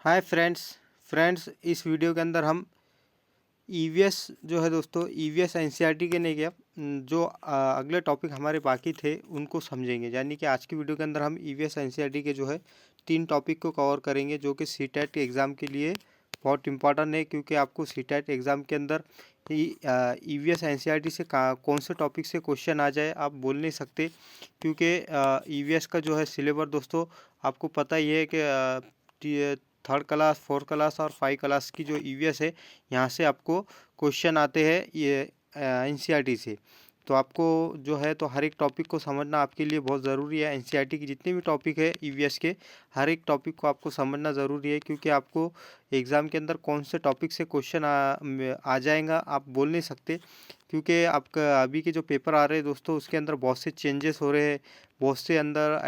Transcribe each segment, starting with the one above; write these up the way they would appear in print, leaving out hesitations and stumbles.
Hi friends इस video के अंदर हम ईवीएस जो है दोस्तों ईवीएस एनसीईआरटी के नहीं गया जो अगले टॉपिक हमारे बाकी थे उनको समझेंगे। यानी कि आज की वीडियो के अंदर हम ईवीएस एनसीईआरटी के जो है 3 टॉपिक को कवर करेंगे जो कि सीटेट के एग्ज़ाम के लिए बहुत इंपॉर्टेंट है, क्योंकि आपको सीटेट एग्ज़ाम के अंदर ईवीएस एनसीईआरटी से कौन से टॉपिक से क्वेश्चन आ जाए आप बोल नहीं सकते, क्योंकि ईवीएस का जो है सिलेबस दोस्तों आपको पता ही है कि थर्ड क्लास, फोर्थ क्लास और 5 क्लास की जो ईवीएस है यहाँ से आपको क्वेश्चन आते हैं ये एनसीईआरटी से। तो आपको जो है तो हर एक टॉपिक को समझना आपके लिए बहुत ज़रूरी है। एनसीईआरटी की जितने भी टॉपिक है ईवीएस के हर एक टॉपिक को आपको समझना ज़रूरी है, क्योंकि आपको एग्ज़ाम के अंदर कौन से टॉपिक से क्वेश्चन आ जाएगा आप बोल नहीं सकते, क्योंकि आपका अभी के जो पेपर आ रहे हैं दोस्तों उसके अंदर बहुत से चेंजेस हो रहे हैं। बहुत से अंदर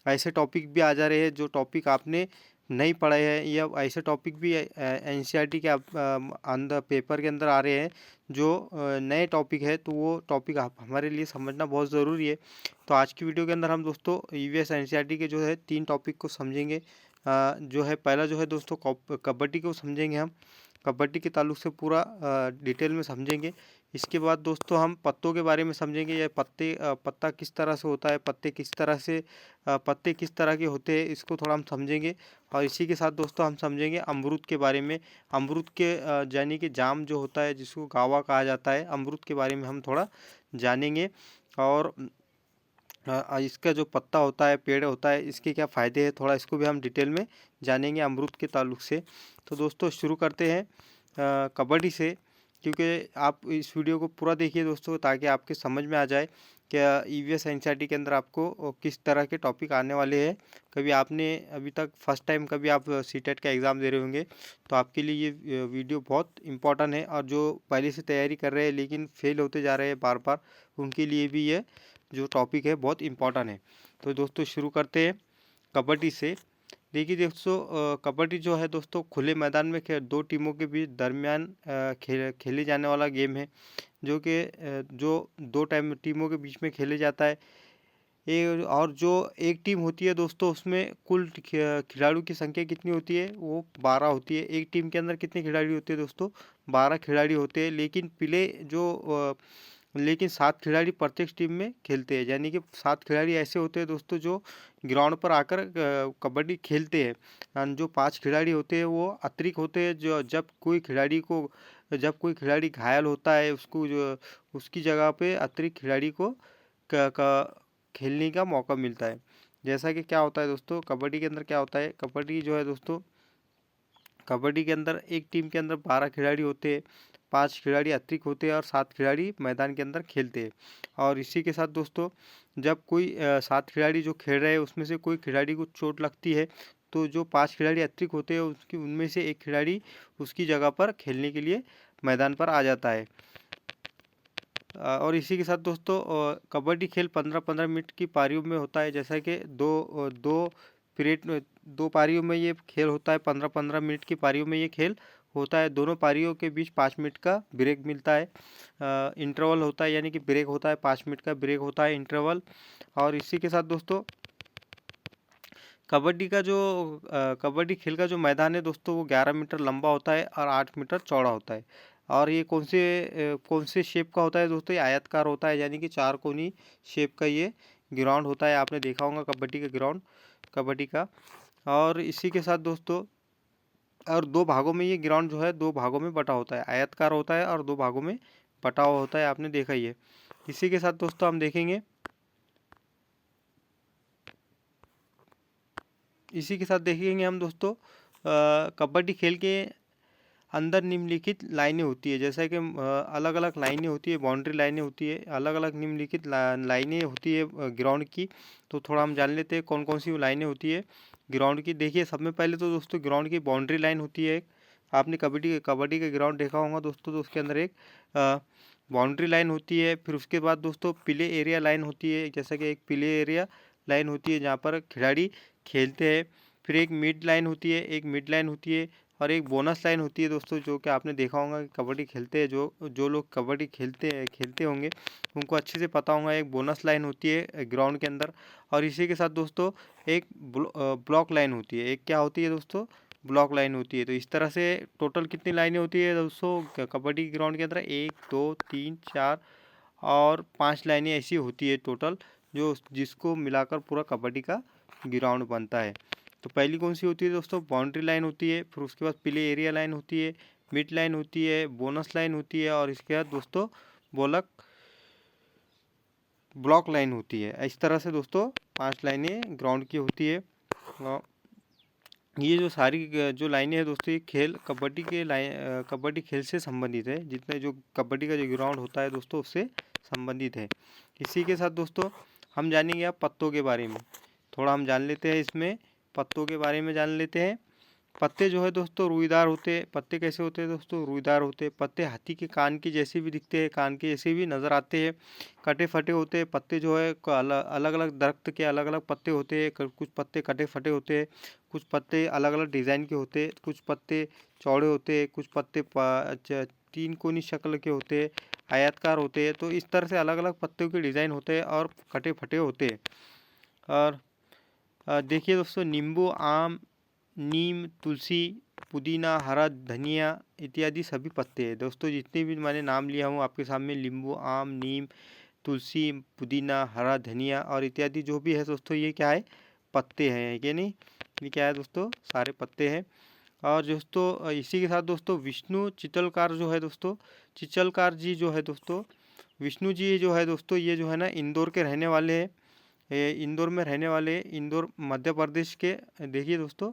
ऐसे टॉपिक भी आ जा रहे हैं जो टॉपिक आपने नहीं पढ़े हैं, या ऐसे टॉपिक भी एनसीईआरटी के अंदर पेपर के अंदर आ रहे हैं जो नए टॉपिक है। तो वो टॉपिक आप हमारे लिए समझना बहुत ज़रूरी है। तो आज की वीडियो के अंदर हम दोस्तों ईवीएस एनसीईआरटी के जो है 3 टॉपिक को समझेंगे। जो है पहला जो है दोस्तों कबड्डी को समझेंगे हम। कबड्डी के ताल्लुक से पूरा डिटेल में समझेंगे। इसके बाद दोस्तों हम पत्तों के बारे में समझेंगे। यह पत्ता किस तरह से होता है, पत्ते किस तरह के होते हैं, इसको थोड़ा हम समझेंगे। और इसी के साथ दोस्तों हम समझेंगे अमरूद के बारे में। अमरूद के यानी कि जाम जो होता है जिसको गावा कहा जाता है, अमरूद के बारे में हम थोड़ा जानेंगे। और इसका जो पत्ता होता है, पेड़ होता है, इसके क्या फ़ायदे हैं थोड़ा इसको भी हम डिटेल में जानेंगे अमरूद के ताल्लुक से। तो दोस्तों शुरू करते हैं कबड्डी से, क्योंकि आप इस वीडियो को पूरा देखिए दोस्तों ताकि आपके समझ में आ जाए क्या ईवीएस एनसीईआरटी के अंदर आपको किस तरह के टॉपिक आने वाले हैं। कभी आपने अभी तक फर्स्ट टाइम कभी आप सीटेट का एग्ज़ाम दे रहे होंगे तो आपके लिए ये वीडियो बहुत इंपॉर्टेंट है, और जो पहले से तैयारी कर रहे हैं लेकिन फेल होते जा रहे हैं बार बार, उनके लिए भी ये जो टॉपिक है बहुत इम्पॉर्टेंट है। तो दोस्तों शुरू करते हैं कबड्डी से। देखिए दोस्तों कबड्डी जो है दोस्तों खुले मैदान में दो टीमों के बीच दरमियान खेले जाने वाला गेम है, जो दो टीमों के बीच में खेले जाता है। और जो एक टीम होती है दोस्तों उसमें कुल खिलाड़ियों की संख्या कितनी होती है, वो 12 होती है। एक टीम के अंदर कितने खिलाड़ी होते हैं दोस्तों, 12 खिलाड़ी होते हैं। लेकिन 7 खिलाड़ी प्रत्येक टीम में खेलते हैं। यानी कि 7 खिलाड़ी ऐसे होते हैं दोस्तों जो ग्राउंड पर आकर कबड्डी खेलते हैं। जो 5 खिलाड़ी होते हैं वो अतिरिक्त होते हैं, जो जब कोई खिलाड़ी घायल होता है उसकी जगह पे अतिरिक्त खिलाड़ी को खेलने का मौका मिलता है। जैसा कि क्या होता है दोस्तों कबड्डी के अंदर क्या होता है, कबड्डी जो है दोस्तों कबड्डी के अंदर एक टीम के अंदर 12 खिलाड़ी होते हैं, 5 खिलाड़ी अतिरिक्त होते हैं और 7 खिलाड़ी मैदान के अंदर खेलते हैं। और इसी के साथ दोस्तों जब कोई 7 खिलाड़ी जो खेल रहे हैं उसमें से कोई खिलाड़ी को चोट लगती है तो जो 5 खिलाड़ी अतिरिक्त होते हैं उनमें से एक खिलाड़ी उसकी जगह पर खेलने के लिए मैदान पर आ जाता है। और इसी के साथ दोस्तों कबड्डी खेल 15-15 मिनट की पारियों में होता है। जैसा कि दो पारियों में ये खेल होता है, 15-15 मिनट की पारियों में ये खेल होता है। दोनों पारियों के बीच 5 मिनट का ब्रेक मिलता है, इंटरवल होता है, यानी कि ब्रेक होता है, 5 मिनट का ब्रेक होता है इंटरवल। और इसी के साथ दोस्तों कबड्डी खेल का जो मैदान है दोस्तों वो 11 मीटर लंबा होता है और 8 मीटर चौड़ा होता है। और ये कौन से शेप का होता है दोस्तों, ये आयतकार होता है, यानी कि 4 कोनी शेप का ये ग्राउंड होता है। आपने देखा होगा कबड्डी का। और इसी के साथ दोस्तों और 2 भागों में ये ग्राउंड जो है 2 भागों में बटा होता है, आयतकार होता है और 2 भागों में बटा हुआ होता है, आपने देखा ही है। इसी के साथ दोस्तों हम देखेंगे हम दोस्तों कबड्डी खेल के अंदर निम्नलिखित लाइनें होती है। जैसा कि अलग अलग लाइनें होती है, बाउंड्री लाइनें होती है, अलग अलग निम्नलिखित लाइनें होती है ग्राउंड की। तो थोड़ा हम जान लेते हैं कौन कौन सी लाइनें होती है ग्राउंड की। देखिए सब में पहले तो दोस्तों ग्राउंड की बाउंड्री लाइन होती है। आपने कबड्डी का ग्राउंड देखा होगा दोस्तों, तो उसके अंदर एक बाउंड्री लाइन होती है। फिर उसके बाद दोस्तों प्ले एरिया लाइन होती है, जैसा कि एक प्ले एरिया लाइन होती है जहाँ पर खिलाड़ी खेलते हैं। फिर एक मिड लाइन होती है, और एक बोनस लाइन होती है दोस्तों, जो कि आपने देखा होगा कि कबड्डी खेलते हैं जो जो लोग कबड्डी खेलते होंगे उनको अच्छे से पता होगा, एक बोनस लाइन होती है ग्राउंड के अंदर। और इसी के साथ दोस्तों एक ब्लॉक लाइन होती है। एक क्या होती है दोस्तों, ब्लॉक लाइन होती है। तो इस तरह से टोटल कितनी लाइनें होती है दोस्तों कबड्डी ग्राउंड के अंदर, 1 2 3 4 और 5 लाइनें ऐसी होती है टोटल, जो जिसको मिलाकर पूरा कबड्डी का ग्राउंड बनता है। तो पहली कौन सी होती है दोस्तों, बाउंड्री लाइन होती है, फिर उसके बाद प्ले एरिया लाइन होती है, मिड लाइन होती है, बोनस लाइन होती है और इसके बाद दोस्तों ब्लॉक लाइन होती है। इस तरह से दोस्तों 5 लाइनें ग्राउंड की होती है। ये जो सारी जो लाइनें हैं दोस्तों, ये कबड्डी खेल से संबंधित है। जितने जो कबड्डी का जो ग्राउंड होता है दोस्तों उससे संबंधित है। इसी के साथ दोस्तों हम जानेंगे आप पत्तों के बारे में, थोड़ा हम जान लेते हैं। इसमें पत्तों के बारे में जान लेते हैं। पत्ते जो है दोस्तों रुईदार होते हैं। पत्ते कैसे होते हैं दोस्तों, रुईदार होते हैं। पत्ते हाथी के कान के जैसे भी दिखते हैं, कान के जैसे भी नज़र आते हैं। कटे फटे होते हैं पत्ते जो है, अलग अलग दरख्त के अलग अलग पत्ते होते हैं। कुछ पत्ते कटे फटे होते हैं, कुछ पत्ते अलग अलग डिज़ाइन के होते हैं, कुछ पत्ते चौड़े होते हैं, कुछ पत्ते 3 कोनी शक्ल के होते हैं, आयताकार होते हैं। तो इस तरह से अलग अलग पत्तों के डिज़ाइन होते हैं और कटे फटे होते हैं। और देखिए दोस्तों, नींबू, आम, नीम, तुलसी, पुदीना, हरा धनिया इत्यादि सभी पत्ते हैं दोस्तों। जितने भी मैंने नाम लिया हूँ आपके सामने, नींबू, आम, नीम, तुलसी, पुदीना, हरा धनिया और इत्यादि जो भी है दोस्तों, ये क्या है, पत्ते हैं कि नहीं। ये क्या है दोस्तों, सारे पत्ते हैं। और दोस्तों इसी के साथ दोस्तों विष्णु चितलकार जो है दोस्तों, चिचलकार जी जो है दोस्तों, विष्णु जी जो है दोस्तों, ये जो है ना इंदौर के रहने वाले हैं। इंदौर में रहने वाले, इंदौर मध्य प्रदेश के। देखिए दोस्तों,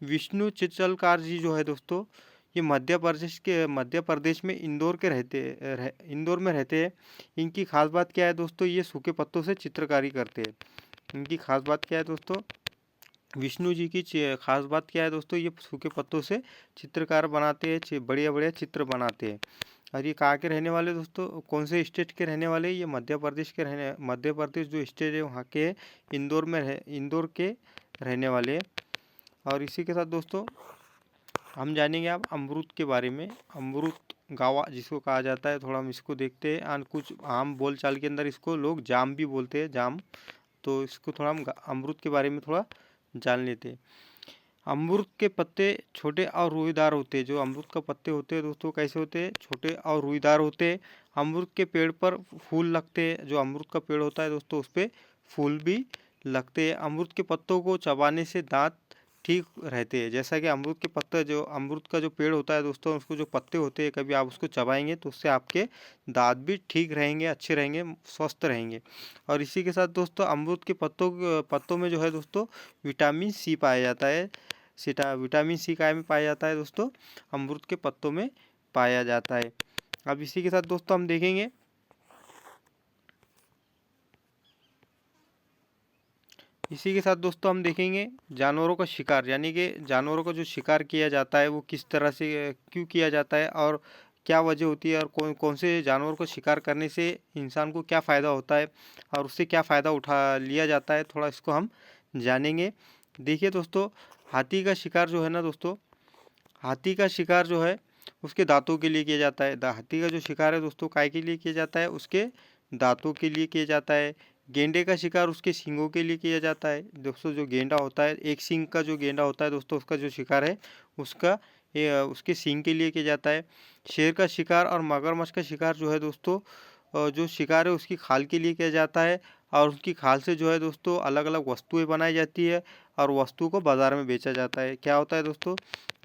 विष्णु चिचलकार जी जो है दोस्तों, ये मध्य प्रदेश में इंदौर में रहते हैं। इनकी खास बात क्या है दोस्तों, ये सूखे पत्तों से चित्रकारी करते हैं। इनकी खास बात क्या है दोस्तों, विष्णु जी की खास बात क्या है दोस्तों, ये सूखे पत्तों से चित्रकार बनाते हैं, बढ़िया बढ़िया चित्र बनाते हैं। और ये कहाँ के रहने वाले दोस्तों, कौन से स्टेट के रहने वाले, ये मध्य प्रदेश जो स्टेट है वहाँ के इंदौर के रहने वाले हैं। और इसी के साथ दोस्तों हम जानेंगे आप अमरूद के बारे में। अमरूद गावा जिसको कहा जाता है, थोड़ा हम इसको देखते हैं। और कुछ आम बोलचाल के अंदर इसको लोग जाम भी बोलते हैं, जाम। तो इसको थोड़ा हम अमरूद के बारे में थोड़ा जान लेते हैं। अमरूद के पत्ते छोटे और रुईदार होते हैं। जो अमरूद का पत्ते होते हैं दोस्तों, कैसे होते हैं, छोटे और रुईदार होते हैं। अमरूद के पेड़ पर फूल लगते हैं। जो अमरूद का पेड़ होता है दोस्तों, उस पर फूल भी लगते हैं। अमरूद के पत्तों को चबाने से दांत ठीक रहते हैं। जैसा कि अमरूद के पत्ते, जो अमरूद का जो पेड़ होता है दोस्तों, उसको जो पत्ते होते हैं, कभी आप उसको चबाएंगे तो उससे आपके दांत भी ठीक रहेंगे, अच्छे रहेंगे, स्वस्थ रहेंगे। और इसी के साथ दोस्तों अमरूद के पत्तों में जो है दोस्तों विटामिन सी पाया जाता है। विटामिन सी काय में पाया जाता है दोस्तों, अमरूद के पत्तों में पाया जाता है। अब इसी के साथ दोस्तों हम देखेंगे, जानवरों का शिकार, यानी कि जानवरों का जो शिकार किया जाता है वो किस तरह से क्यों किया जाता है और क्या वजह होती है, और कौन कौन से जानवरों को शिकार करने से इंसान को क्या फ़ायदा होता है और उससे क्या फ़ायदा उठा लिया जाता है, थोड़ा इसको हम जानेंगे। देखिए दोस्तों, हाथी का शिकार जो है ना दोस्तों, हाथी का शिकार जो है उसके दांतों के लिए किया जाता है। हाथी का जो शिकार है दोस्तों, काय के लिए किया जाता है, उसके दांतों के लिए किया जाता है। गेंडे का शिकार उसके सींगों के लिए किया जाता है दोस्तों। जो गेंडा होता है, एक सींग का जो गेंडा होता है दोस्तों, उसका जो शिकार है उसके सींग के लिए किया जाता है। शेर का शिकार और मगरमच्छ का शिकार जो है दोस्तों, जो शिकार है उसकी खाल के लिए किया जाता है। और उसकी खाल से जो है दोस्तों अलग अलग वस्तुएं बनाई जाती है और वस्तु को बाज़ार में बेचा जाता है। क्या होता है दोस्तों,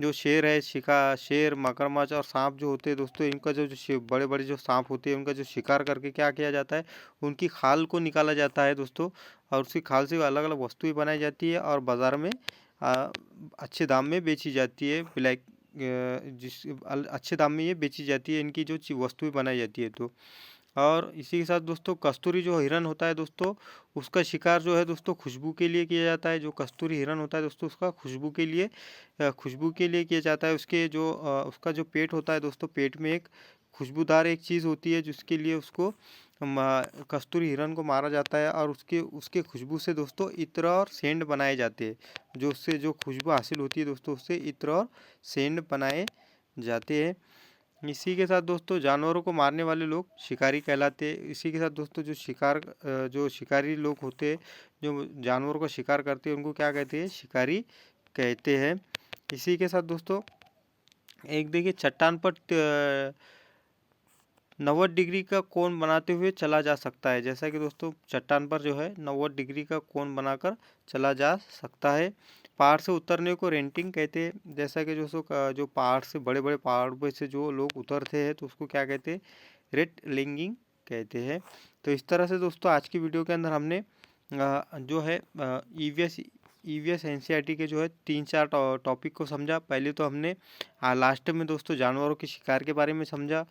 जो शेर है, शेर, मगरमच्छ और सांप जो होते हैं दोस्तों, इनका जो बड़े बड़े जो सांप होते हैं, उनका जो शिकार करके क्या किया जाता है, उनकी खाल को निकाला जाता है दोस्तों। और उसकी खाल से अलग अलग वस्तुएं बनाई जाती है और बाज़ार में अच्छे दाम में बेची जाती है। अच्छे दाम में ये बेची जाती है, इनकी जो वस्तुएं बनाई जाती है। तो और इसी के साथ दोस्तों कस्तूरी जो हिरन होता है दोस्तों, उसका शिकार जो है दोस्तों खुशबू के लिए किया जाता है। जो कस्तूरी हिरन होता है दोस्तों, उसका खुशबू के लिए किया जाता है। उसका जो पेट होता है दोस्तों, पेट में एक खुशबूदार एक चीज़ होती है जिसके लिए उसको कस्तूरी हिरण को मारा जाता है और उसके खुशबू से दोस्तों इत्र और सेंट बनाए जाते हैं। जो उससे जो खुशबू हासिल होती है दोस्तों, उससे इत्र और सेंट बनाए जाते हैं। इसी के साथ दोस्तों जानवरों को मारने वाले लोग शिकारी कहलाते हैं। इसी के साथ दोस्तों जो शिकारी लोग होते हैं, जो जानवरों का शिकार करते हैं, उनको क्या कहते हैं? शिकारी कहते हैं। इसी के साथ दोस्तों एक देखिए, चट्टान पर 90 डिग्री का कोण बनाते हुए चला जा सकता है। जैसा कि दोस्तों चट्टान पर जो है 90 डिग्री का कोण बनाकर चला जा सकता है। पहाड़ से उतरने को रेंटिंग कहते हैं। जैसा कि जो पहाड़ से बड़े बड़े पहाड़ पे से जो लोग उतरते हैं तो उसको क्या कहते हैं? रेट लिंगिंग कहते हैं। तो इस तरह से दोस्तों आज की वीडियो के अंदर हमने जो है ईवीएस एनसीईआरटी के जो है 3-4 टॉपिक को समझा। पहले तो हमने लास्ट में दोस्तों जानवरों के शिकार के बारे में समझा,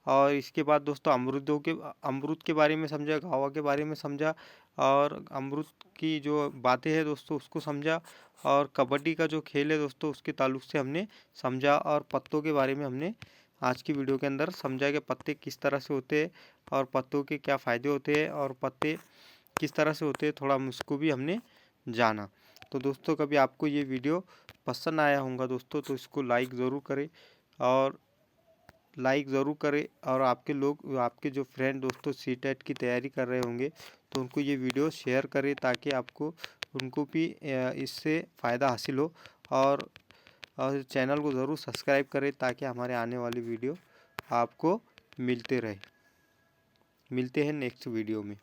और इसके बाद दोस्तों अमरूद के बारे में समझा, गावा के बारे में समझा, और अमरूद की जो बातें हैं दोस्तों उसको समझा, और कबड्डी का जो खेल है दोस्तों उसके ताल्लुक से हमने समझा, और पत्तों के बारे में हमने आज की वीडियो के अंदर समझा कि पत्ते किस तरह से होते हैं और पत्तों के क्या फ़ायदे होते हैं और पत्ते किस तरह से होते हैं, थोड़ा उसको भी हमने जाना। तो दोस्तों कभी आपको ये वीडियो पसंद आया होगा दोस्तों तो इसको लाइक ज़रूर करें, और आपके जो फ्रेंड दोस्तों सीटेट की तैयारी कर रहे होंगे तो उनको ये वीडियो शेयर करें, ताकि उनको भी इससे फ़ायदा हासिल हो। और चैनल को ज़रूर सब्सक्राइब करें ताकि हमारे आने वाली वीडियो आपको मिलते रहे। मिलते हैं नेक्स्ट वीडियो में।